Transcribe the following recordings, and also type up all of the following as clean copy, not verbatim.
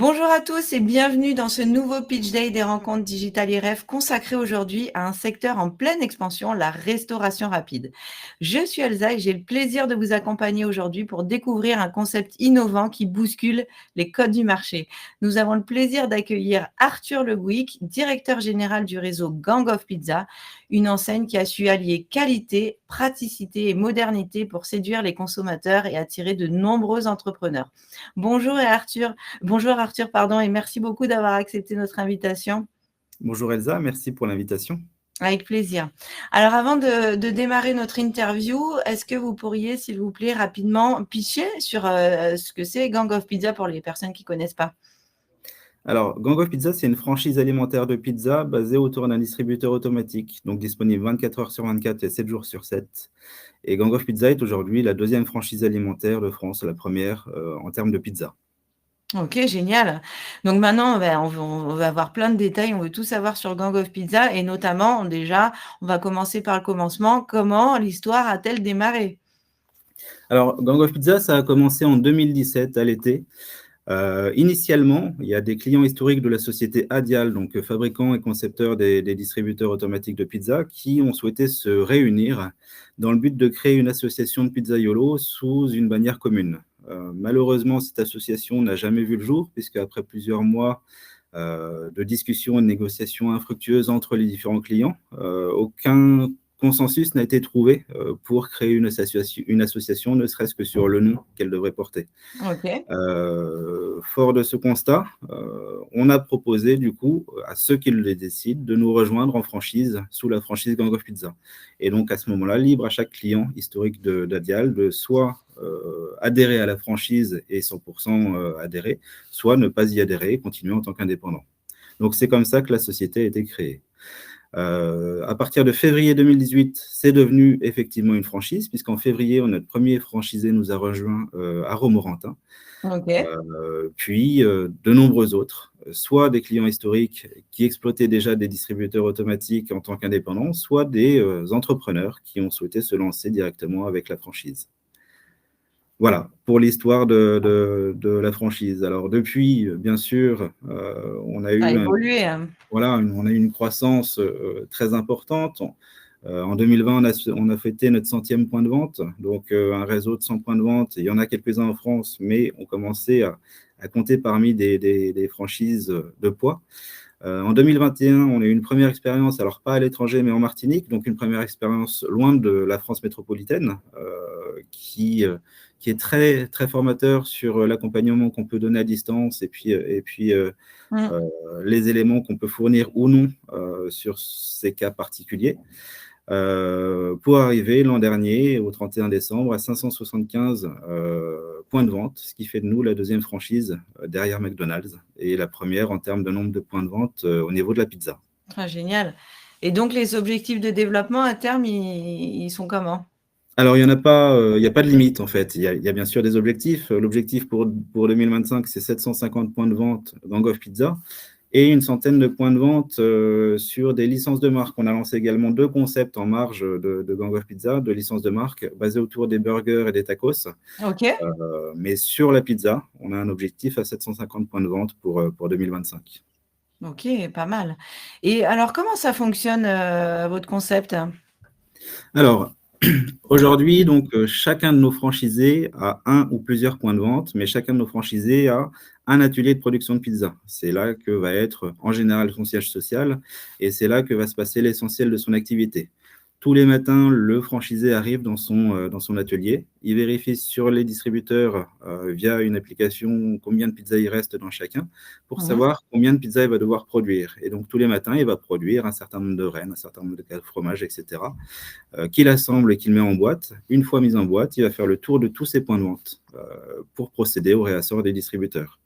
Bonjour à tous et bienvenue dans ce nouveau Pitch Day des rencontres digitales IREF consacré aujourd'hui à un secteur en pleine expansion, la restauration rapide. Je suis Elsa et j'ai le plaisir de vous accompagner aujourd'hui pour découvrir un concept innovant qui bouscule les codes du marché. Nous avons le plaisir d'accueillir Arthur Le Gouic, directeur général du réseau Gang of Pizza, une enseigne qui a su allier qualité, praticité et modernité pour séduire les consommateurs et attirer de nombreux entrepreneurs. Bonjour Arthur, pardon, et merci beaucoup d'avoir accepté notre invitation. Bonjour Elsa, merci pour l'invitation. Avec plaisir. Alors avant de démarrer notre interview, est-ce que vous pourriez, s'il vous plaît, rapidement pitcher sur ce que c'est Gang of Pizza pour les personnes qui ne connaissent pas? Alors, Gang of Pizza, c'est une franchise alimentaire de pizza basée autour d'un distributeur automatique, donc disponible 24 heures sur 24 et 7 jours sur 7. Et Gang of Pizza est aujourd'hui la deuxième franchise alimentaire de France, la première en termes de pizza. Ok, génial. Donc maintenant, on va avoir plein de détails, on veut tout savoir sur Gang of Pizza et notamment, déjà, on va commencer par le commencement. Comment l'histoire a-t-elle démarré? Alors, Gang of Pizza, ça a commencé en 2017 à l'été. Initialement, il y a des clients historiques de la société Adial, donc fabricant et concepteur des distributeurs automatiques de pizza, qui ont souhaité se réunir dans le but de créer une association de pizzaiolo sous une bannière commune. Malheureusement, cette association n'a jamais vu le jour, puisque après plusieurs mois de discussions et de négociations infructueuses entre les différents clients, aucun consensus n'a été trouvé pour créer une association, ne serait-ce que sur le nom qu'elle devrait porter. Ok. Fort de ce constat, on a proposé du coup à ceux qui le décident de nous rejoindre en franchise sous la franchise Gang of Pizza. Et donc à ce moment-là, libre à chaque client historique d'Adial de soit adhérer à la franchise et 100% adhérer, soit ne pas y adhérer et continuer en tant qu'indépendant. Donc c'est comme ça que la société a été créée. À partir de février 2018, c'est devenu effectivement une franchise, puisqu'en février, notre premier franchisé nous a rejoint à Romorantin, Ok. puis de nombreux autres, soit des clients historiques qui exploitaient déjà des distributeurs automatiques en tant qu'indépendants, soit des entrepreneurs qui ont souhaité se lancer directement avec la franchise. Voilà, pour l'histoire de la franchise. Alors depuis, bien sûr, on a Ça a eu évolué, hein. voilà, on a eu une croissance très importante. En 2020, on a fêté notre 100e point de vente, donc un réseau de 100 points de vente. Il y en a quelques-uns en France, mais on commençait à compter parmi des franchises de poids. En 2021, on a eu une première expérience, alors pas à l'étranger, mais en Martinique, donc une première expérience loin de la France métropolitaine, qui est très, très formateur sur l'accompagnement qu'on peut donner à distance et puis Mm. les éléments qu'on peut fournir ou non sur ces cas particuliers, pour arriver l'an dernier, au 31 décembre, à 575 points de vente, ce qui fait de nous la deuxième franchise derrière McDonald's et la première en termes de nombre de points de vente au niveau de la pizza. Ah, génial. Et donc, les objectifs de développement à terme, ils sont comment? Alors, il y a pas de limite en fait. Il y a bien sûr des objectifs. L'objectif pour 2025, c'est 750 points de vente Gang of Pizza et une centaine de points de vente sur des licences de marque. On a lancé également 2 concepts en marge de Gang of Pizza, de licences de marque basées autour des burgers et des tacos. Ok. Mais sur la pizza, on a un objectif à 750 points de vente pour 2025. Ok, pas mal. Et alors, comment ça fonctionne, votre concept? Alors, aujourd'hui, donc, chacun de nos franchisés a un ou plusieurs points de vente, mais chacun de nos franchisés a un atelier de production de pizza. C'est là que va être, en général, son siège social et c'est là que va se passer l'essentiel de son activité. Tous les matins, le franchisé arrive dans son atelier. Il vérifie sur les distributeurs, via une application, combien de pizzas il reste dans chacun, pour Mhm. savoir combien de pizzas il va devoir produire. Et donc, tous les matins, il va produire un certain nombre de rennes, un certain nombre de fromages, etc., qu'il assemble et qu'il met en boîte. Une fois mis en boîte, il va faire le tour de tous ses points de vente pour procéder au réassort des distributeurs.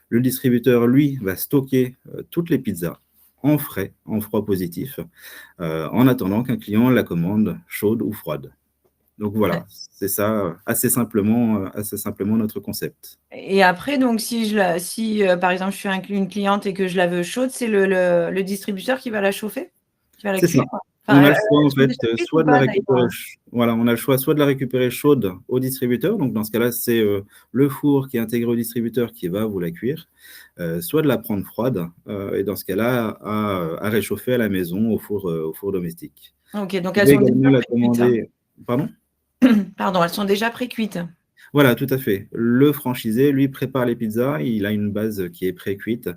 Le distributeur, lui, va stocker toutes les pizzas en frais, en froid positif, en attendant qu'un client la commande chaude ou froide. Donc Ouais. voilà, c'est ça assez simplement notre concept. Et après, donc, si par exemple, je suis une cliente et que je la veux chaude, c'est le distributeur qui va la chauffer? Qui va la C'est ça. cuire? Enfin, On a le elles choix, en sont fait, déjà cuites ou soit de la pas d'ailleurs, récupérer hein? voilà, on a le choix soit de la récupérer chaude au distributeur, donc dans ce cas-là, c'est, le four qui est intégré au distributeur qui va vous la cuire, soit de la prendre froide, et dans ce cas-là, à réchauffer à la maison au four domestique. OK, donc Vous elles pouvez sont également déjà la pré-cuites, hein? commander pardon? Pardon, elles sont déjà pré-cuites? Voilà, tout à fait. Le franchisé, lui, prépare les pizzas. Il a une base qui est pré-cuite,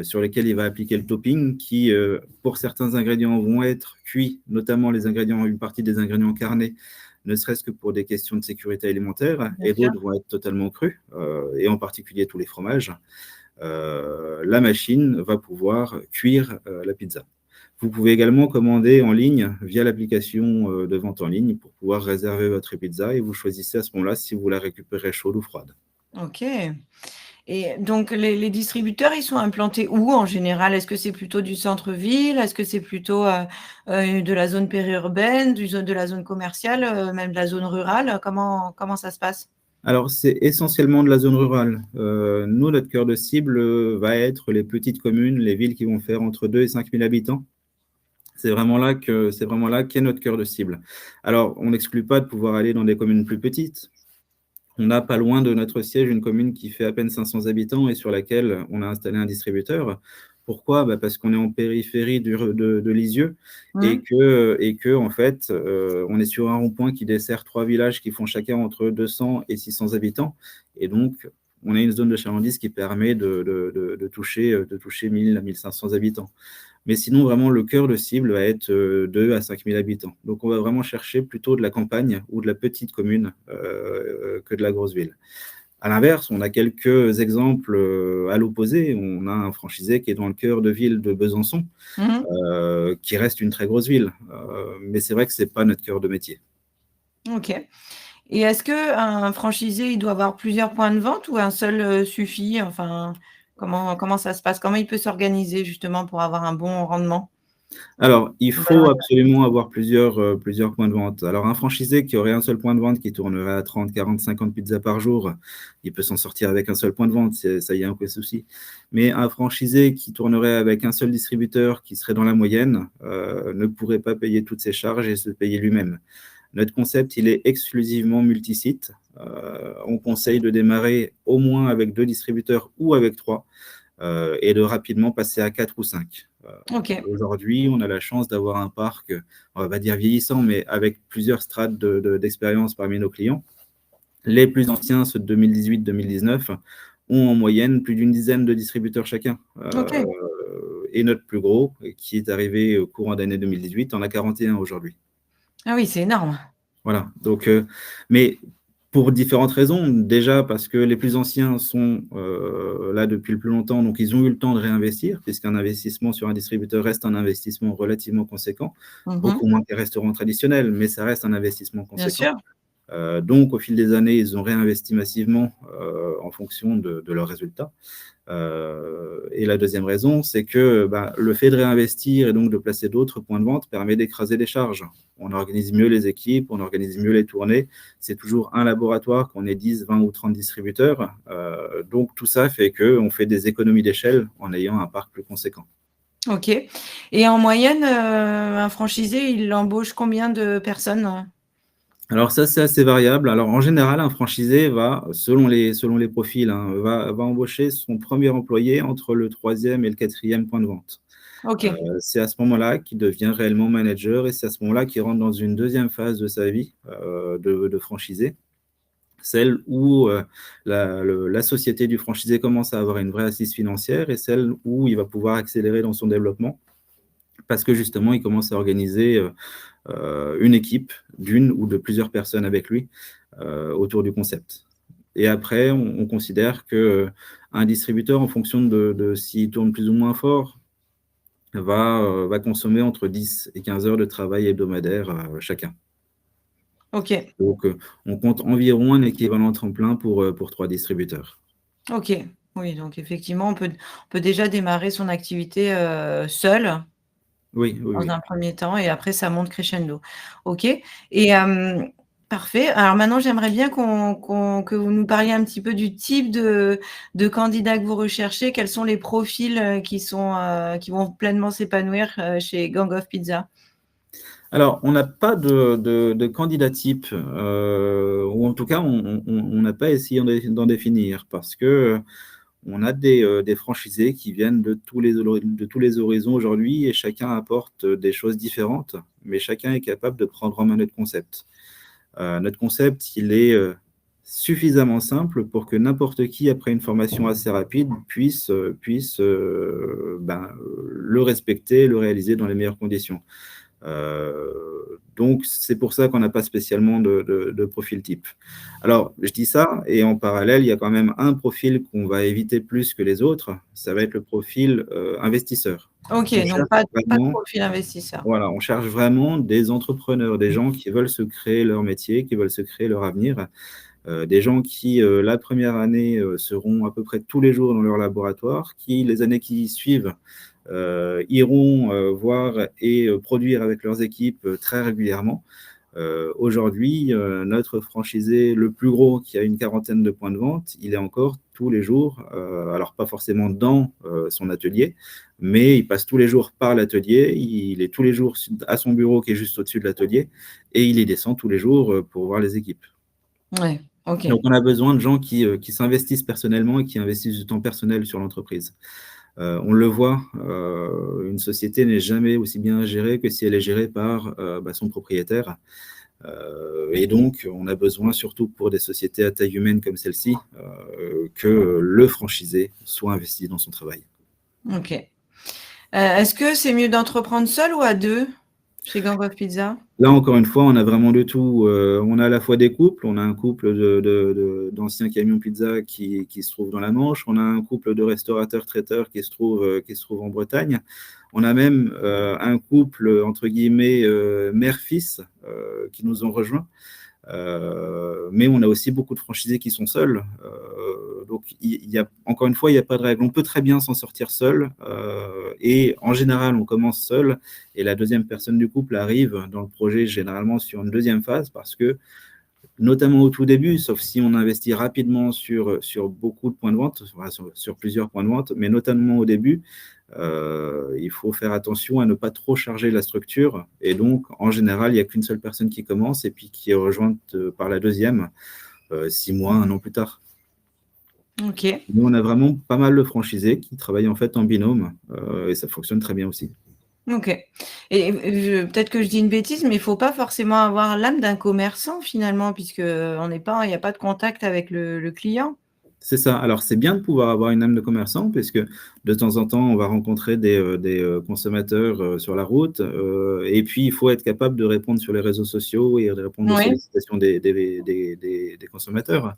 sur lesquelles il va appliquer le topping qui, pour certains ingrédients, vont être cuits, notamment les ingrédients une partie des ingrédients carnés, ne serait-ce que pour des questions de sécurité alimentaire Bien et sûr. d'autres vont être totalement crus, et en particulier tous les fromages. La machine va pouvoir cuire, la pizza. Vous pouvez également commander en ligne via l'application de vente en ligne pour pouvoir réserver votre pizza et vous choisissez à ce moment-là si vous la récupérez chaude ou froide. OK, et donc les distributeurs, ils sont implantés où en général? Est-ce que c'est plutôt du centre-ville? Est-ce que c'est plutôt, de la zone périurbaine, de la zone commerciale, même de la zone rurale? Comment ça se passe? Alors, c'est essentiellement de la zone rurale. Nous, notre cœur de cible va être les petites communes, les villes qui vont faire entre 2 et 5 000 habitants. C'est vraiment là qu'est notre cœur de cible. Alors, on n'exclut pas de pouvoir aller dans des communes plus petites. On a pas loin de notre siège une commune qui fait à peine 500 habitants et sur laquelle on a installé un distributeur. Pourquoi? Bah, parce qu'on est en périphérie de Lisieux Mmh. et que en fait, on est sur un rond-point qui dessert 3 villages qui font chacun entre 200 et 600 habitants et donc on a une zone de chalandise qui permet de toucher 1 000 à 1 500 habitants. Mais sinon, vraiment, le cœur de cible va être 2 à 5 000 habitants. Donc, on va vraiment chercher plutôt de la campagne ou de la petite commune que de la grosse ville. À l'inverse, on a quelques exemples à l'opposé. On a un franchisé qui est dans le cœur de ville de Besançon, Mmh. qui reste une très grosse ville. Mais c'est vrai que ce n'est pas notre cœur de métier. OK, et est-ce qu'un franchisé, il doit avoir plusieurs points de vente ou un seul, suffit? Enfin, comment ça se passe? Comment il peut s'organiser justement pour avoir un bon rendement? Alors, il Une bonne faut récolte? absolument avoir plusieurs points de vente. Alors, un franchisé qui aurait un seul point de vente, qui tournerait à 30, 40, 50 pizzas par jour, il peut s'en sortir avec un seul point de vente, ça y a aucun souci. Mais un franchisé qui tournerait avec un seul distributeur, qui serait dans la moyenne, ne pourrait pas payer toutes ses charges et se payer lui-même. Notre concept, il est exclusivement multisite. On conseille de démarrer au moins avec 2 distributeurs ou avec 3 et de rapidement passer à 4 ou 5. OK. Aujourd'hui, on a la chance d'avoir un parc, on va pas dire vieillissant, mais avec plusieurs strates d'expérience parmi nos clients. Les plus anciens, ceux de 2018-2019, ont en moyenne plus d'une dizaine de distributeurs chacun. OK. Et notre plus gros, qui est arrivé au courant d'année 2018, en a 41 aujourd'hui. Ah oui, c'est énorme. Voilà, donc, mais pour différentes raisons. Déjà parce que les plus anciens sont là depuis le plus longtemps, donc ils ont eu le temps de réinvestir, puisqu'un investissement sur un distributeur reste un investissement relativement conséquent, Mmh. beaucoup moins qu'un restaurant traditionnel, mais ça reste un investissement Bien conséquent. sûr. Donc au fil des années, ils ont réinvesti massivement en fonction de leurs résultats. Et la deuxième raison, c'est que bah, le fait de réinvestir et donc de placer d'autres points de vente permet d'écraser les charges. On organise mieux les équipes, on organise mieux les tournées. C'est toujours un laboratoire, qu'on ait 10, 20 ou 30 distributeurs. Donc tout ça fait qu'on fait des économies d'échelle en ayant un parc plus conséquent. OK, et en moyenne, un franchisé, il embauche combien de personnes? Alors ça, c'est assez variable. Alors en général, un franchisé va, selon les profils, hein, va embaucher son premier employé entre le troisième et le quatrième point de vente. OK. C'est à ce moment-là qu'il devient réellement manager et c'est à ce moment-là qu'il rentre dans une deuxième phase de sa vie de franchisé, celle où la société du franchisé commence à avoir une vraie assise financière et celle où il va pouvoir accélérer dans son développement parce que justement, il commence à organiser une équipe d'une ou de plusieurs personnes avec lui autour du concept. Et après, on considère qu'un distributeur, en fonction de s'il tourne plus ou moins fort, va consommer entre 10 et 15 heures de travail hebdomadaire chacun. OK. Donc, on compte environ un équivalent temps plein pour 3 distributeurs. OK. Oui, donc effectivement, on peut déjà démarrer son activité, seul, Oui, oui, dans oui. un premier temps, et après ça monte crescendo. OK, et parfait. Alors maintenant, j'aimerais bien que vous nous parliez un petit peu du type de candidats que vous recherchez. Quels sont les profils, qui vont pleinement s'épanouir, chez Gang of Pizza? Alors, on n'a pas de candidat type, ou en tout cas, on n'a pas essayé d'en définir parce que on a des franchisés qui viennent de tous les horizons aujourd'hui et chacun apporte des choses différentes, mais chacun est capable de prendre en main notre concept. Notre concept, il est suffisamment simple pour que n'importe qui, après une formation assez rapide, puisse le respecter, le réaliser dans les meilleures conditions. Donc, c'est pour ça qu'on n'a pas spécialement de profil type. Alors, je dis ça, et en parallèle, il y a quand même un profil qu'on va éviter plus que les autres, ça va être le profil investisseur. Ok, On donc cherche pas de vraiment, profil investisseur. voilà, on cherche vraiment des entrepreneurs, des gens qui veulent se créer leur métier, qui veulent se créer leur avenir, des gens qui, la première année, seront à peu près tous les jours dans leur laboratoire, qui, les années qui suivent, iront voir et produire avec leurs équipes très régulièrement. Aujourd'hui, notre franchisé le plus gros, qui a une quarantaine de points de vente, il est encore tous les jours, alors pas forcément dans son atelier, mais il passe tous les jours par l'atelier, il est tous les jours à son bureau qui est juste au-dessus de l'atelier, et il y descend tous les jours pour voir les équipes. Ouais, ok. Donc, on a besoin de gens qui s'investissent personnellement et qui investissent du temps personnel sur l'entreprise. On le voit, une société n'est jamais aussi bien gérée que si elle est gérée par son propriétaire. Et donc, on a besoin, surtout pour des sociétés à taille humaine comme celle-ci, que le franchisé soit investi dans son travail. Ok. Est-ce que c'est mieux d'entreprendre seul ou à deux chez Gang of Pizza? Là, encore une fois, on a vraiment de tout. On a à la fois des couples. On a un couple d'anciens camions pizza qui se trouve dans la Manche. On a un couple de restaurateurs-traiteurs qui se trouve en Bretagne. On a même un couple, entre guillemets, mère-fils, qui nous ont rejoints. Mais on a aussi beaucoup de franchisés qui sont seuls. Donc, encore une fois, il n'y a pas de règle. On peut très bien s'en sortir seul. Et en général, on commence seul. Et la deuxième personne du couple arrive dans le projet généralement sur une deuxième phase parce que, notamment au tout début, sauf si on investit rapidement sur beaucoup de points de vente, sur plusieurs points de vente, mais notamment au début, il faut faire attention à ne pas trop charger la structure. Et donc, en général, il n'y a qu'une seule personne qui commence et puis qui est rejointe par la deuxième 6 mois, 1 an plus tard. Ok. Nous, on a vraiment pas mal de franchisés qui travaillent en fait en binôme et ça fonctionne très bien aussi. Ok. Et peut-être que je dis une bêtise, mais il faut pas forcément avoir l'âme d'un commerçant finalement, puisque on n'est pas, il n'y a pas de contact avec le client. C'est ça. Alors, c'est bien de pouvoir avoir une âme de commerçant, puisque de temps en temps, on va rencontrer des consommateurs sur la route. Et puis, il faut être capable de répondre sur les réseaux sociaux et de répondre aux Oui. sollicitations des consommateurs.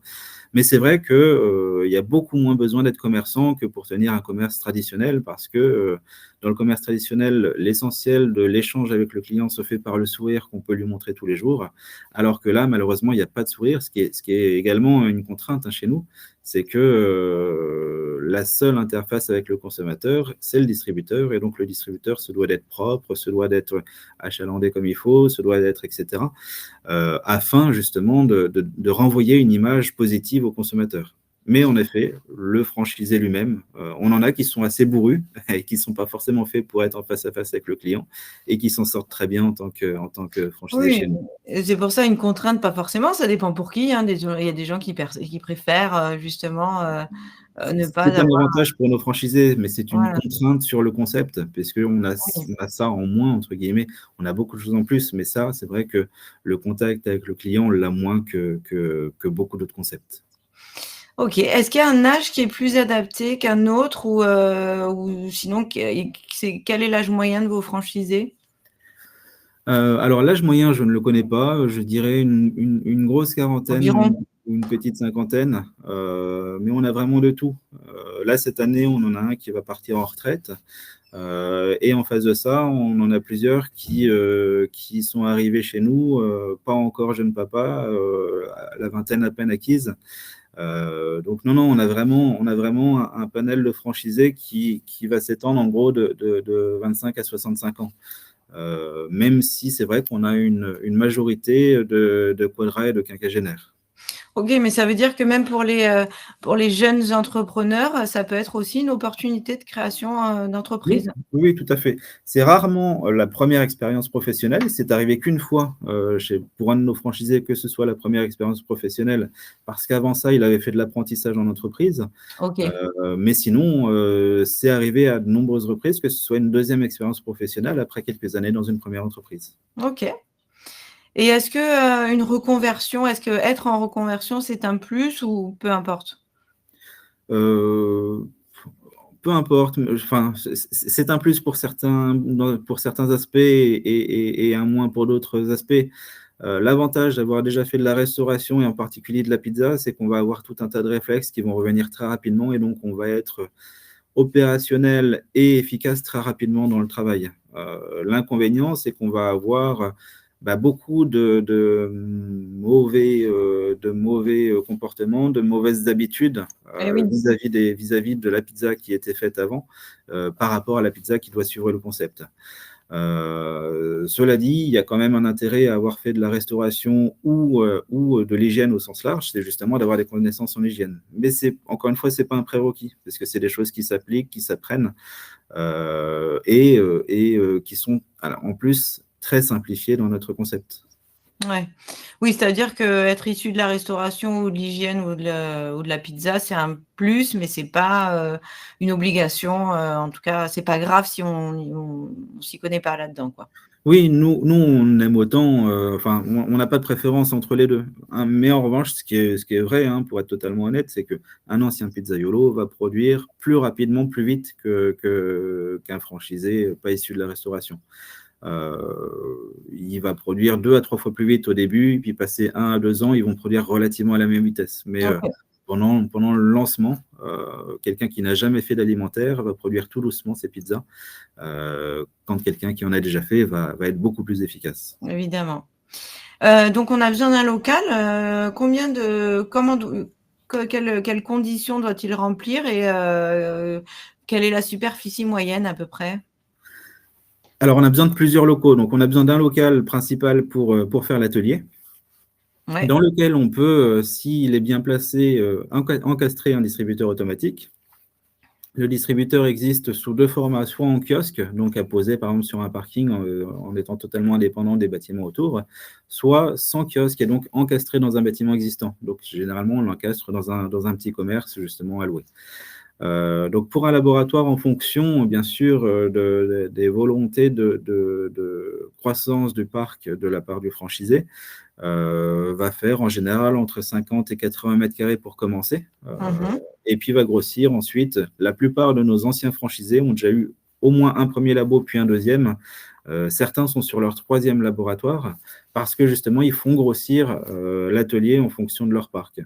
Mais c'est vrai qu'il y a beaucoup moins besoin d'être commerçant que pour tenir un commerce traditionnel, parce que dans le commerce traditionnel, l'essentiel de l'échange avec le client se fait par le sourire qu'on peut lui montrer tous les jours, alors que là, malheureusement, il n'y a pas de sourire, ce qui est également une contrainte hein, chez nous, c'est que la seule interface avec le consommateur, c'est le distributeur, et donc le distributeur se doit d'être propre, se doit d'être achalandé comme il faut, se doit d'être, etc., afin justement de renvoyer une image positive au consommateur. Mais en effet, le franchisé lui-même, on en a qui sont assez bourrus et qui ne sont pas forcément faits pour être en face à face avec le client et qui s'en sortent très bien en tant que franchisé Oui, chez nous. et c'est pour ça une contrainte, pas forcément, ça dépend pour qui, hein. Il y a des gens qui préfèrent, justement, ne pas C'est un avoir avantage pour nos franchisés, mais c'est une voilà, contrainte sur le concept, puisqu'on a, oui. on a ça en moins, entre guillemets. On a beaucoup de choses en plus, mais ça, c'est vrai que le contact avec le client, on l'a moins que beaucoup d'autres concepts. OK. Est-ce qu'il y a un âge qui est plus adapté qu'un autre ou sinon quel est l'âge moyen de vos franchisés? Alors l'âge moyen, je ne le connais pas. Je dirais une grosse quarantaine ou Environ? une petite cinquantaine, mais on a vraiment de tout. Là, cette année, on en a un qui va partir en retraite. Et en face de ça, on en a plusieurs qui sont arrivés chez nous, pas encore jeunes papas, à la vingtaine à peine acquise. Donc non, non, on a vraiment un panel de franchisés qui va s'étendre en gros de 25 à 65 ans. Même si c'est vrai qu'on a une majorité de quadras et de quinquagénaires. OK, mais ça veut dire que même pour les jeunes entrepreneurs, ça peut être aussi une opportunité de création, Oui, d'entreprise? oui, tout à fait. C'est rarement, la première expérience professionnelle. C'est arrivé qu'une fois, pour un de nos franchisés que ce soit la première expérience professionnelle, parce qu'avant ça, il avait fait de l'apprentissage en entreprise. OK, Mais sinon, c'est arrivé à de nombreuses reprises que ce soit une deuxième expérience professionnelle après quelques années dans une première entreprise. OK. Et est-ce que, une reconversion, est-ce qu'être en reconversion, c'est un plus ou peu importe? Heu, Peu importe, enfin, c'est un plus pour certains aspects et un moins pour d'autres aspects. L'avantage d'avoir déjà fait de la restauration et en particulier de la pizza, c'est qu'on va avoir tout un tas de réflexes qui vont revenir très rapidement et donc on va être opérationnel et efficace très rapidement dans le travail. L'inconvénient, c'est qu'on va avoir, beaucoup de mauvais, comportements, de mauvaises habitudes, Eh oui. vis-à-vis de la pizza qui était faite avant, par rapport à la pizza qui doit suivre le concept. Cela dit, il y a quand même un intérêt à avoir fait de la restauration ou de l'hygiène au sens large, c'est justement d'avoir des connaissances en hygiène. Mais c'est encore une fois, c'est pas un prérequis, parce que c'est des choses qui s'appliquent, qui s'apprennent, qui sont alors, en plus très simplifiées dans notre concept. Ouais. Oui, c'est-à-dire qu'être issu de la restauration ou de l'hygiène ou de la pizza, c'est un plus, mais c'est pas, une obligation, en tout cas, c'est pas grave si on s'y connaît pas là-dedans, quoi. Oui, nous on aime autant, enfin, on n'a pas de préférence entre les 2, hein. Mais en revanche, ce qui est vrai, hein, pour être totalement honnête, c'est qu'un ancien pizzaiolo va produire plus rapidement, plus vite qu'un franchisé pas issu de la restauration. Il va produire 2 à 3 fois plus vite au début, puis passer 1 à 2 ans, ils vont produire relativement à la même vitesse. Mais OK. pendant le lancement, quelqu'un qui n'a jamais fait d'alimentaire va produire tout doucement ses pizzas, quand quelqu'un qui en a déjà fait va être beaucoup plus efficace. Évidemment. Donc on a besoin d'un local, combien de comment do quelles conditions doit-il remplir et quelle est la superficie moyenne à peu près? Alors on a besoin de plusieurs locaux, donc on a besoin d'un local principal pour faire l'atelier, Ouais. dans lequel on peut, s'il est bien placé, encastrer un distributeur automatique. Le distributeur existe sous 2 formats, soit en kiosque, donc à poser par exemple sur un parking, en étant totalement indépendant des bâtiments autour, soit sans kiosque et donc encastré dans un bâtiment existant. Donc généralement, on l'encastre dans un petit commerce justement à louer. Donc pour un laboratoire, en fonction bien sûr, des volontés de croissance du parc de la part du franchisé, va faire en général entre 50 et 80 mètres carrés pour commencer, Mmh. et puis va grossir ensuite. La plupart de nos anciens franchisés ont déjà eu au moins un premier labo, puis un deuxième. Certains sont sur leur troisième laboratoire parce que justement, ils font grossir l'atelier en fonction de leur parc.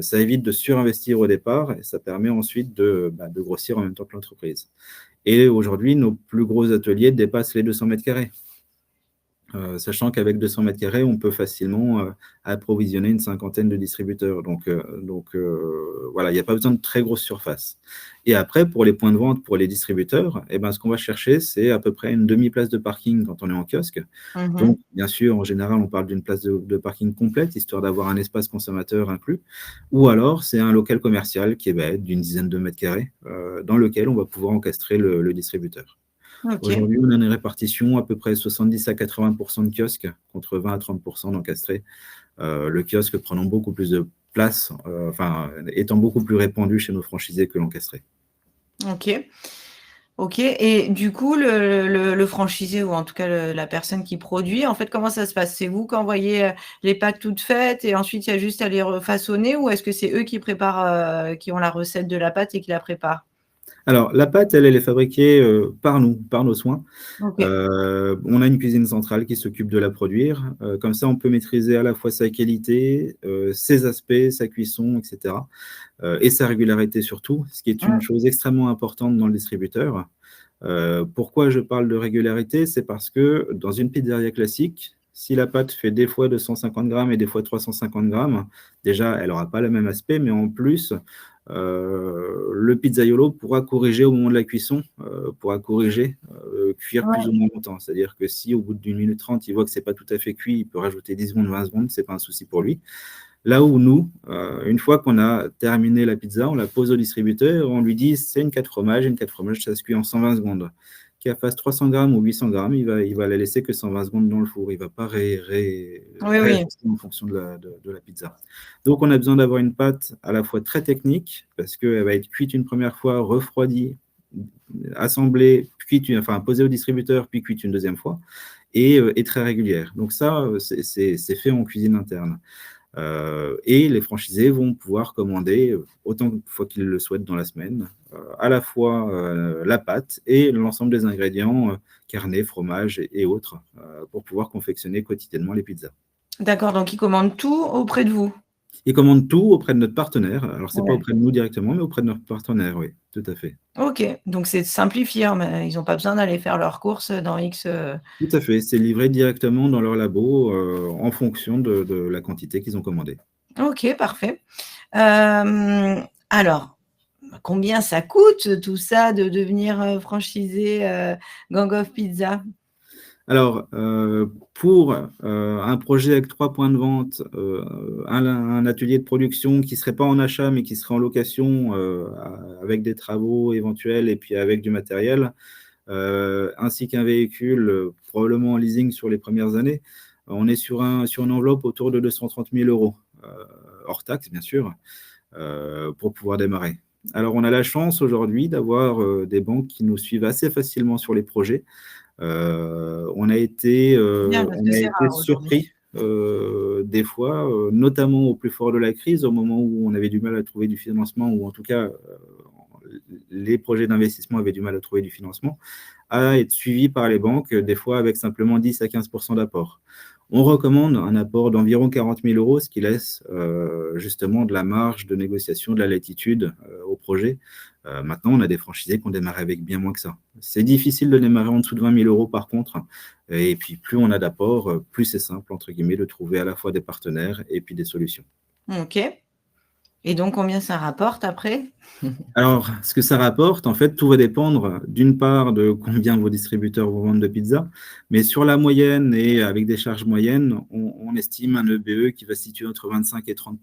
Ça évite de surinvestir au départ et ça permet ensuite de grossir en même temps que l'entreprise. Et aujourd'hui, nos plus gros ateliers dépassent les 200 mètres carrés. Sachant qu'avec 200 mètres carrés, on peut facilement approvisionner une cinquantaine de distributeurs. Voilà, il n'y a pas besoin de très grosse surface. Et après, pour les points de vente, pour les distributeurs, eh ben, ce qu'on va chercher, c'est à peu près une demi-place de parking quand on est en kiosque. Mmh. Donc, bien sûr, en général, on parle d'une place de parking complète, histoire d'avoir un espace consommateur inclus. Ou alors, c'est un local commercial qui est d'une dizaine de mètres carrés, dans lequel on va pouvoir encastrer le distributeur. OK. Aujourd'hui, on a une répartition à peu près 70 à 80 de kiosques contre 20 à 30 d'encastrés. Le kiosque prenant beaucoup plus de place, enfin, étant beaucoup plus répandu chez nos franchisés que l'encastré. OK. OK et du coup, le franchisé ou en tout cas la personne qui produit, en fait, comment ça se passe? C'est vous qui envoyez, les pâtes toutes faites et ensuite il y a juste à les refaçonner ou est-ce que c'est eux qui préparent, qui ont la recette de la pâte et qui la préparent? Alors, la pâte, elle est fabriquée par nous, par nos soins. OK. On a une cuisine centrale qui s'occupe de la produire. Comme ça, on peut maîtriser à la fois sa qualité, ses aspects, sa cuisson, etc. Et sa régularité surtout, ce qui est une Mmh. chose extrêmement importante dans le distributeur. Pourquoi je parle de régularité? C'est parce que dans une pizzeria classique, si la pâte fait des fois 250 grammes et des fois 350 grammes, déjà, elle n'aura pas le même aspect, mais en plus, le pizzaiolo pourra corriger au moment de la cuisson, cuire plus Ouais. ou moins longtemps. C'est-à-dire que si au bout d'une minute 30, il voit que c'est pas tout à fait cuit, il peut rajouter 10 secondes, 20 secondes, c'est pas un souci pour lui. Là où nous, une fois qu'on a terminé la pizza, on la pose au distributeur, on lui dit c'est une 4 fromages, ça se cuit en 120 secondes. Qu'elle fasse 300 grammes ou 800 grammes, il va la laisser que 120 secondes dans le four. Il ne va pas Oui, oui. réajuster en fonction de la pizza. Donc, on a besoin d'avoir une pâte à la fois très technique, parce qu'elle va être cuite une première fois, refroidie, assemblée, posée au distributeur, puis cuite une deuxième fois, et très régulière. Donc ça, c'est fait en cuisine interne. Et les franchisés vont pouvoir commander autant de fois qu'ils le souhaitent dans la semaine, à la fois la pâte et l'ensemble des ingrédients, carnet, fromage et autres, pour pouvoir confectionner quotidiennement les pizzas. D'accord, donc ils commandent tout auprès de vous? Ils commandent tout auprès de notre partenaire. Alors, ce n'est pas Ouais. auprès de nous directement, mais auprès de notre partenaire, oui, tout à fait. OK, donc c'est simplifié, mais ils ont pas besoin d'aller faire leurs courses dans X, Tout à fait, c'est livré directement dans leur labo, en fonction de la quantité qu'ils ont commandée. OK, parfait. Alors, combien ça coûte tout ça de devenir, franchisé, Gang of Pizza? Alors, pour un projet avec 3 points de vente, un atelier de production qui ne serait pas en achat, mais qui serait en location, avec des travaux éventuels et puis avec du matériel, ainsi qu'un véhicule, probablement en leasing sur les premières années, on est sur une enveloppe autour de 230 000 €, hors taxes, bien sûr, pour pouvoir démarrer. Alors, on a la chance aujourd'hui d'avoir des banques qui nous suivent assez facilement sur les projets. On a été, C'est bien parce que c'est rare aujourd'hui. surpris, des fois, notamment au plus fort de la crise, au moment où on avait du mal à trouver du financement, ou en tout cas, les projets d'investissement avaient du mal à trouver du financement, à être suivis par les banques, des fois avec simplement 10 à 15 d'apport. On recommande un apport d'environ 40 000 €, ce qui laisse justement de la marge de négociation, de la latitude au projet. Maintenant, on a des franchisés qui ont démarré avec bien moins que ça. C'est difficile de démarrer en dessous de 20 000 € par contre. Et puis, plus on a d'apport, plus c'est simple, entre guillemets, de trouver à la fois des partenaires et puis des solutions. OK, et donc combien ça rapporte après? Alors, ce que ça rapporte, en fait, tout va dépendre d'une part de combien vos distributeurs vous vendent de pizza, mais sur la moyenne et avec des charges moyennes, on estime un EBE qui va se situer entre 25 et 30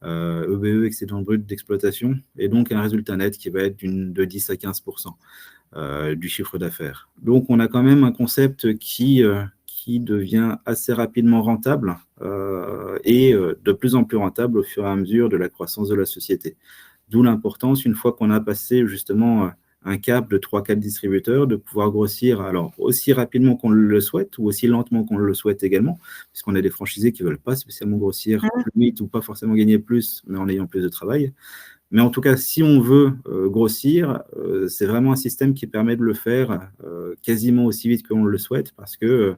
EBE, excédent brut d'exploitation, et donc un résultat net qui va être de 10 à 15 du chiffre d'affaires. Donc, on a quand même un concept qui devient assez rapidement rentable, et de plus en plus rentable au fur et à mesure de la croissance de la société. D'où l'importance, une fois qu'on a passé justement un cap de 3-4 distributeurs, de pouvoir grossir alors aussi rapidement qu'on le souhaite ou aussi lentement qu'on le souhaite également, puisqu'on a des franchisés qui ne veulent pas spécialement grossir Mmh. plus vite ou pas forcément gagner plus, mais en ayant plus de travail. Mais en tout cas, si on veut grossir, c'est vraiment un système qui permet de le faire quasiment aussi vite qu'on le souhaite, parce que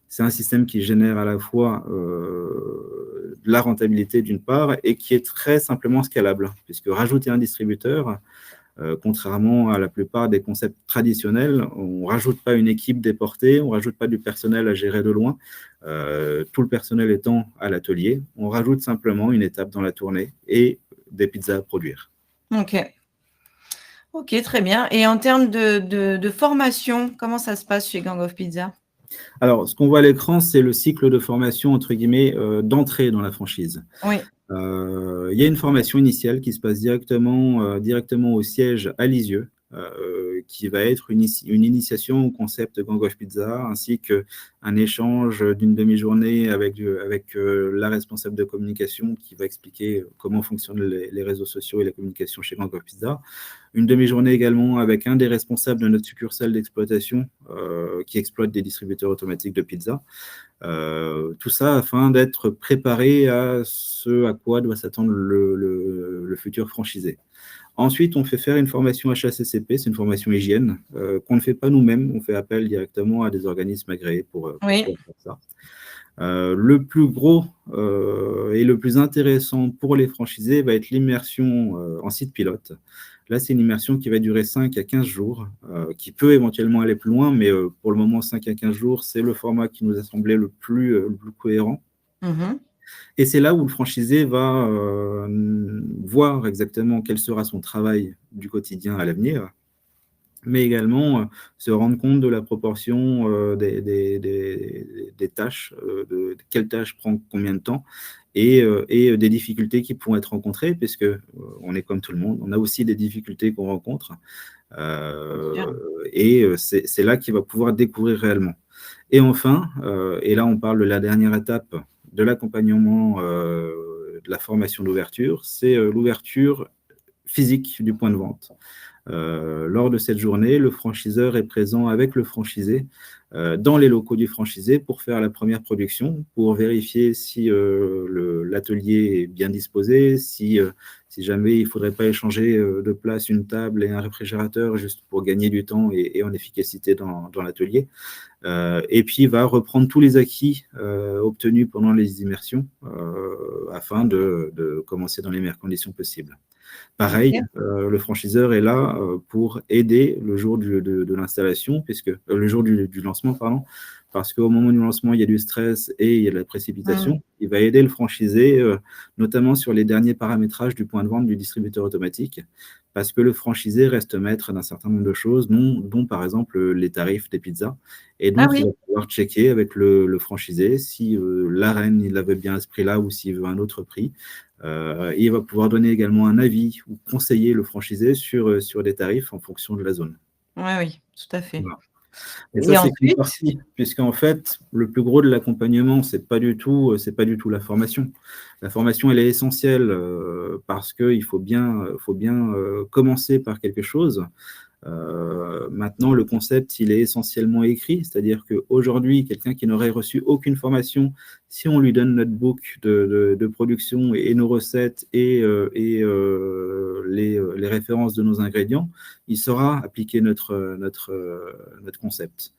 c'est un système qui génère à la fois de la rentabilité d'une part, et qui est très simplement scalable, puisque rajouter un distributeur, contrairement à la plupart des concepts traditionnels, on ne rajoute pas une équipe déportée, on ne rajoute pas du personnel à gérer de loin, tout le personnel étant à l'atelier, on rajoute simplement une étape dans la tournée et des pizzas à produire. OK. OK, très bien, et en termes de formation, comment ça se passe chez Gang of Pizza? Alors, ce qu'on voit à l'écran, c'est le cycle de formation, entre guillemets, d'entrée dans la franchise. Oui. Il y a une formation initiale qui se passe directement au siège à Lisieux, qui va être une initiation au concept Gang of Pizza, ainsi qu'un échange d'une demi-journée avec la responsable de communication qui va expliquer comment fonctionnent les réseaux sociaux et la communication chez Gang of Pizza. Une demi-journée également avec un des responsables de notre succursale d'exploitation, qui exploite des distributeurs automatiques de pizza. Tout ça afin d'être préparé à ce à quoi doit s'attendre le futur franchisé. Ensuite, on fait faire une formation HACCP, c'est une formation hygiène, qu'on ne fait pas nous-mêmes, on fait appel directement à des organismes agréés pour Oui. faire ça. Le plus gros et le plus intéressant pour les franchisés va être l'immersion en site pilote. Là, c'est une immersion qui va durer 5 à 15 jours, qui peut éventuellement aller plus loin, mais pour le moment, 5 à 15 jours, c'est le format qui nous a semblé le plus cohérent. Mmh. Et c'est là où le franchisé va voir exactement quel sera son travail du quotidien à l'avenir, mais également se rendre compte de la proportion des tâches, de quelle tâche prend combien de temps, et des difficultés qui pourront être rencontrées, puisque on est comme tout le monde, on a aussi des difficultés qu'on rencontre, Bien sûr. c'est là qu'il va pouvoir découvrir réellement. Et enfin, et là on parle de la dernière étape de l'accompagnement, de la formation d'ouverture, c'est l'ouverture physique du point de vente. Lors de cette journée, le franchiseur est présent avec le franchisé dans les locaux du franchisé pour faire la première production, pour vérifier si l'atelier est bien disposé, si jamais il ne faudrait pas échanger de place une table et un réfrigérateur juste pour gagner du temps et en efficacité dans l'atelier. Et puis il va reprendre tous les acquis obtenus pendant les immersions afin de commencer dans les meilleures conditions possibles. Pareil, OK. le franchiseur est là pour aider le jour de l'installation, puisque le jour du lancement, pardon, parce qu'au moment du lancement, il y a du stress et il y a de la Mmh. précipitation. Il va aider le franchisé, notamment sur les derniers paramétrages du point de vente du distributeur automatique, parce que le franchisé reste maître d'un certain nombre de choses, dont par exemple les tarifs des pizzas. Et Ah donc, il oui? va pouvoir checker avec le franchisé si l'arène, il avait bien à ce prix-là ou s'il veut un autre prix. Il va pouvoir donner également un avis ou conseiller le franchisé sur des tarifs en fonction de la zone. Oui, oui, tout à fait. Voilà. Et ça, Et c'est qu'une ensuite? partie, puisqu'en fait, le plus gros de l'accompagnement, c'est pas du tout la formation. La formation, elle est essentielle parce qu'il faut bien commencer par quelque chose. Maintenant, le concept, il est essentiellement écrit, c'est-à-dire qu'aujourd'hui, quelqu'un qui n'aurait reçu aucune formation, si on lui donne notre book de production et nos recettes et les références de nos ingrédients, il saura appliquer notre concept.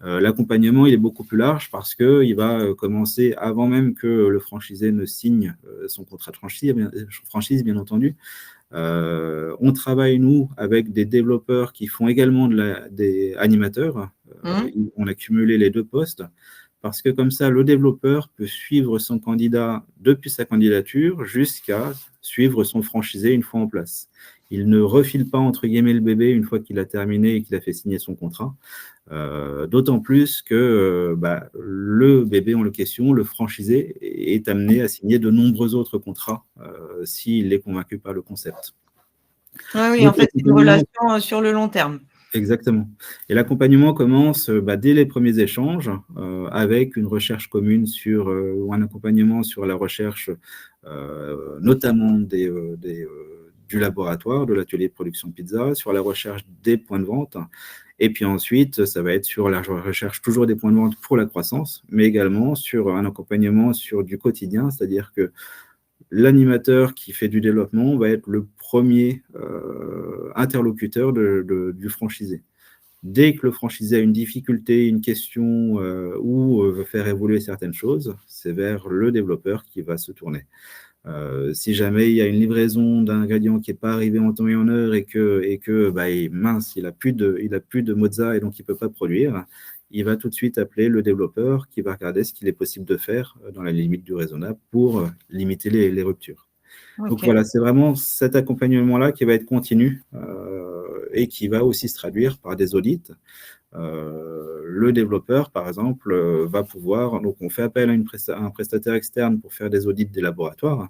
L'accompagnement, il est beaucoup plus large parce qu'il va commencer avant même que le franchisé ne signe son contrat de franchise, bien entendu. On travaille, nous, avec des développeurs qui font également des animateurs. Mmh. On a cumulé les deux postes parce que comme ça, le développeur peut suivre son candidat depuis sa candidature jusqu'à suivre son franchisé une fois en place. Il ne refile pas, entre guillemets, le bébé une fois qu'il a terminé et qu'il a fait signer son contrat. D'autant plus que le bébé en question, le franchisé, est amené à signer de nombreux autres contrats s'il est convaincu par le concept. Oui, oui, Donc en fait, c'est une l'accompagnement, relation, sur le long terme. exactement. Et l'accompagnement commence dès les premiers échanges avec une recherche commune ou un accompagnement sur la recherche notamment du laboratoire, de l'atelier de production pizza, sur la recherche des points de vente. Et puis ensuite, ça va être sur la recherche toujours des points de vente pour la croissance, mais également sur un accompagnement sur du quotidien, c'est-à-dire que l'animateur qui fait du développement va être le premier interlocuteur du franchisé. Dès que le franchisé a une difficulté, une question ou veut faire évoluer certaines choses, c'est vers le développeur qui va se tourner. Si jamais il y a une livraison d'ingrédients qui n'est pas arrivé en temps et en heure mince, il a plus de mozza et donc il ne peut pas produire, il va tout de suite appeler le développeur qui va regarder ce qu'il est possible de faire dans la limite du raisonnable pour limiter les ruptures. Donc OK. voilà, c'est vraiment cet accompagnement-là qui va être continu et qui va aussi se traduire par des audits. Le développeur, par exemple, va pouvoir, donc on fait appel à un prestataire externe pour faire des audits des laboratoires.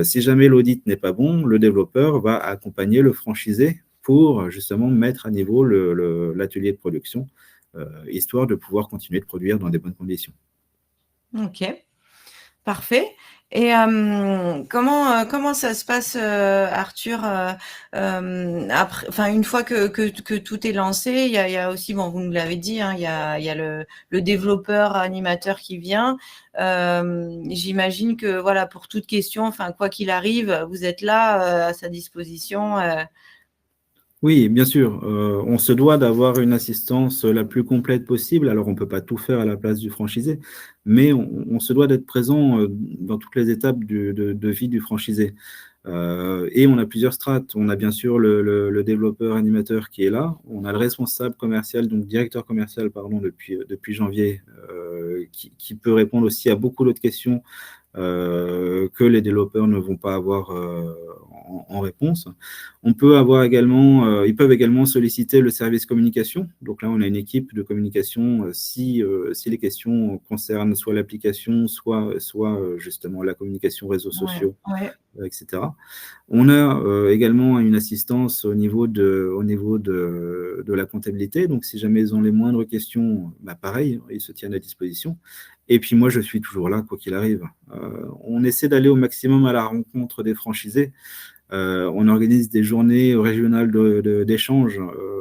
Si jamais l'audit n'est pas bon, le développeur va accompagner le franchisé pour justement mettre à niveau l'atelier de production, histoire de pouvoir continuer de produire dans des bonnes conditions. OK. Parfait. Et comment ça se passe, Arthur, après, enfin, une fois que tout est lancé, il y a aussi, bon, vous nous l'avez dit, hein, il y a le développeur animateur qui vient. J'imagine que, voilà, pour toute question, enfin, quoi qu'il arrive, vous êtes là, à sa disposition. Oui, bien sûr. On se doit d'avoir une assistance la plus complète possible. Alors, on ne peut pas tout faire à la place du franchisé, mais on se doit d'être présent dans toutes les étapes de vie du franchisé. Et on a plusieurs strates. On a bien sûr le développeur animateur qui est là. On a le responsable commercial, donc directeur commercial, pardon, depuis janvier, qui peut répondre aussi à beaucoup d'autres questions que les développeurs ne vont pas avoir en réponse. Ils peuvent également solliciter le service communication. Donc là, on a une équipe de communication si les questions concernent soit l'application, soit justement la communication réseaux Ouais, sociaux, ouais. etc. On a également une assistance au niveau de la comptabilité. Donc, si jamais ils ont les moindres questions, pareil, ils se tiennent à disposition. Et puis, moi, je suis toujours là, quoi qu'il arrive. On essaie d'aller au maximum à la rencontre des franchisés. On organise des journées régionales d'échange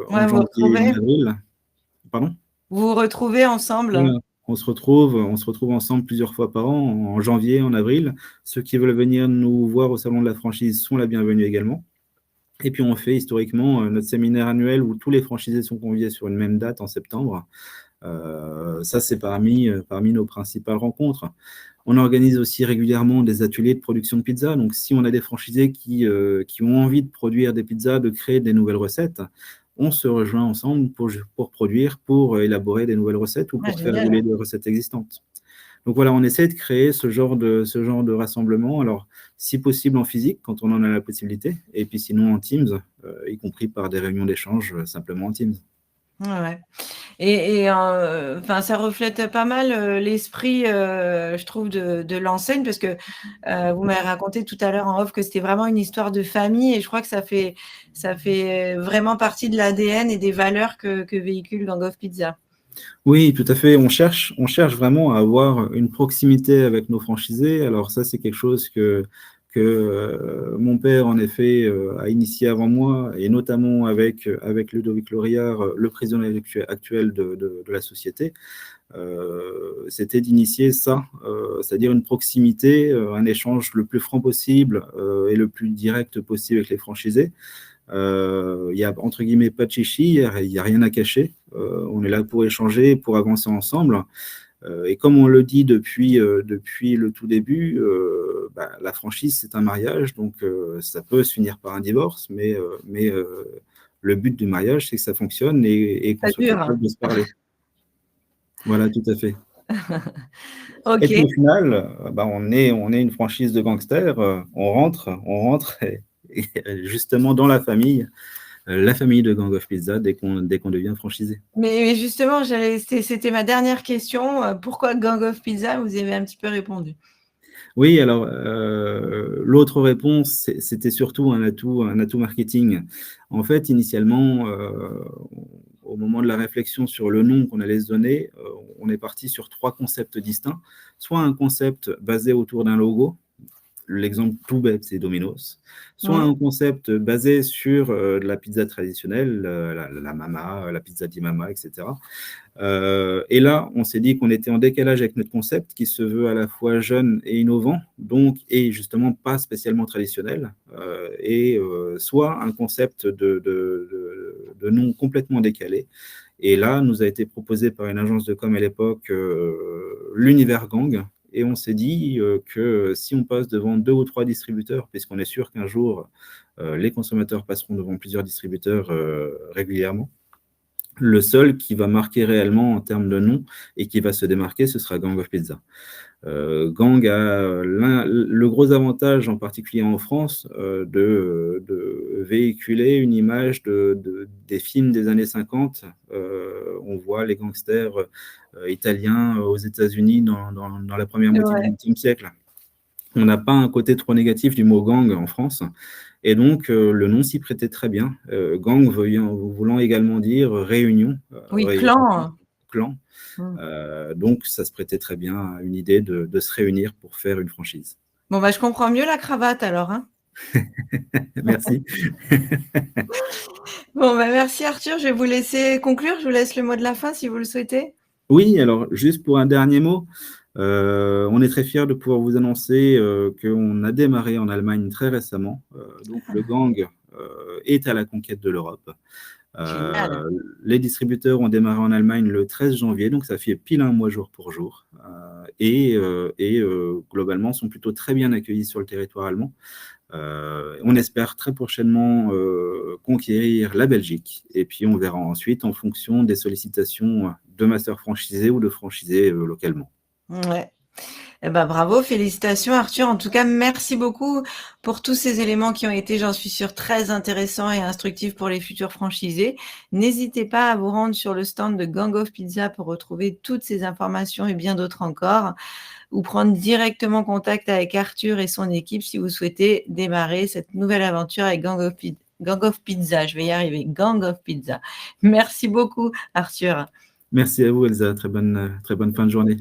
en Ouais, janvier et en avril. Pardon? vous vous retrouvez ensemble. Voilà. On se retrouve ensemble plusieurs fois par an, en janvier, en avril. Ceux qui veulent venir nous voir au salon de la franchise sont la bienvenue également. Et puis on fait historiquement notre séminaire annuel où tous les franchisés sont conviés sur une même date en septembre. Ça, c'est parmi nos principales rencontres. On organise aussi régulièrement des ateliers de production de pizza. Donc, si on a des franchisés qui ont envie de produire des pizzas, de créer des nouvelles recettes, on se rejoint ensemble pour produire, pour élaborer des nouvelles recettes ou Ouais, pour faire évoluer génial. des recettes existantes. Donc voilà, on essaie de créer ce genre de rassemblement. Alors, si possible en physique, quand on en a la possibilité, et puis sinon en Teams, y compris par des réunions d'échange simplement en Teams. Ouais, ouais. Enfin, ça reflète pas mal, l'esprit, je trouve de l'enseigne parce que, vous m'avez raconté tout à l'heure en off que c'était vraiment une histoire de famille et je crois que ça fait vraiment partie de l'ADN et des valeurs que véhicule Gang of Pizza. Oui, tout à fait. On cherche vraiment à avoir une proximité avec nos franchisés. Alors ça, c'est quelque chose que mon père, en effet, a initié avant moi, et notamment avec Ludovic Loriard, le président actuel de la société. C'était d'initier ça, c'est-à-dire une proximité, un échange le plus franc possible et le plus direct possible avec les franchisés. Il y a entre guillemets pas de chichi, il n'y a rien à cacher. On est là pour échanger, pour avancer ensemble. Et comme on le dit depuis le tout début, la franchise, c'est un mariage, donc ça peut se finir par un divorce, mais le but du mariage, c'est que ça fonctionne et qu'on Ça soit dure. capable de se parler. Voilà, tout à fait. Et puis OK. au final, on est une franchise de gangsters, on rentre et justement dans la famille de Gang of Pizza dès qu'on devient franchisé. Mais justement, c'était ma dernière question, pourquoi Gang of Pizza? Vous y avez un petit peu répondu. Oui, alors l'autre réponse, c'était surtout un atout marketing. En fait, initialement, au moment de la réflexion sur le nom qu'on allait se donner, on est parti sur 3 concepts distincts. Soit un concept basé autour d'un logo, l'exemple tout bête, c'est Domino's. Soit Mmh. un concept basé sur de la pizza traditionnelle, la mama, la pizza di mama, etc. Et là, on s'est dit qu'on était en décalage avec notre concept qui se veut à la fois jeune et innovant, donc, et justement pas spécialement traditionnel, soit un concept de nom complètement décalé. Et là, nous a été proposé par une agence de com à l'époque l'univers gang. Et on s'est dit que si on passe devant 2 ou 3 distributeurs, puisqu'on est sûr qu'un jour, les consommateurs passeront devant plusieurs distributeurs régulièrement, le seul qui va marquer réellement en termes de nom et qui va se démarquer, ce sera Gang of Pizza. Gang a le gros avantage, en particulier en France, de véhiculer une image des films des années 50. On voit les gangsters italiens aux États-Unis dans la première moitié du Ouais. XXe siècle. On n'a pas un côté trop négatif du mot gang en France. Et donc, le nom s'y prêtait très bien. Gang voulant également dire réunion, Oui, clan. clan. Mmh. Donc, ça se prêtait très bien à une idée de se réunir pour faire une franchise. Bon, bah, je comprends mieux la cravate alors, hein. Merci. Bon, bah, merci Arthur, je vais vous laisser conclure. Je vous laisse le mot de la fin si vous le souhaitez. Oui, alors juste pour un dernier mot, on est très fiers de pouvoir vous annoncer qu'on a démarré en Allemagne très récemment. Donc, le gang est à la conquête de l'Europe. Génial. Les distributeurs ont démarré en Allemagne le 13 janvier, donc ça fait pile un mois jour pour jour, globalement sont plutôt très bien accueillis sur le territoire allemand. On espère très prochainement conquérir la Belgique, et puis on verra ensuite en fonction des sollicitations de masters franchisés ou de franchisés localement. Ouais. Eh ben, bravo, félicitations Arthur. En tout cas, merci beaucoup pour tous ces éléments qui ont été, j'en suis sûre, très intéressants et instructifs pour les futurs franchisés. N'hésitez pas à vous rendre sur le stand de Gang of Pizza pour retrouver toutes ces informations et bien d'autres encore, ou prendre directement contact avec Arthur et son équipe si vous souhaitez démarrer cette nouvelle aventure avec Gang of Pizza. Je vais y arriver, Gang of Pizza. Merci beaucoup Arthur. Merci à vous, Elsa. Très bonne fin de journée.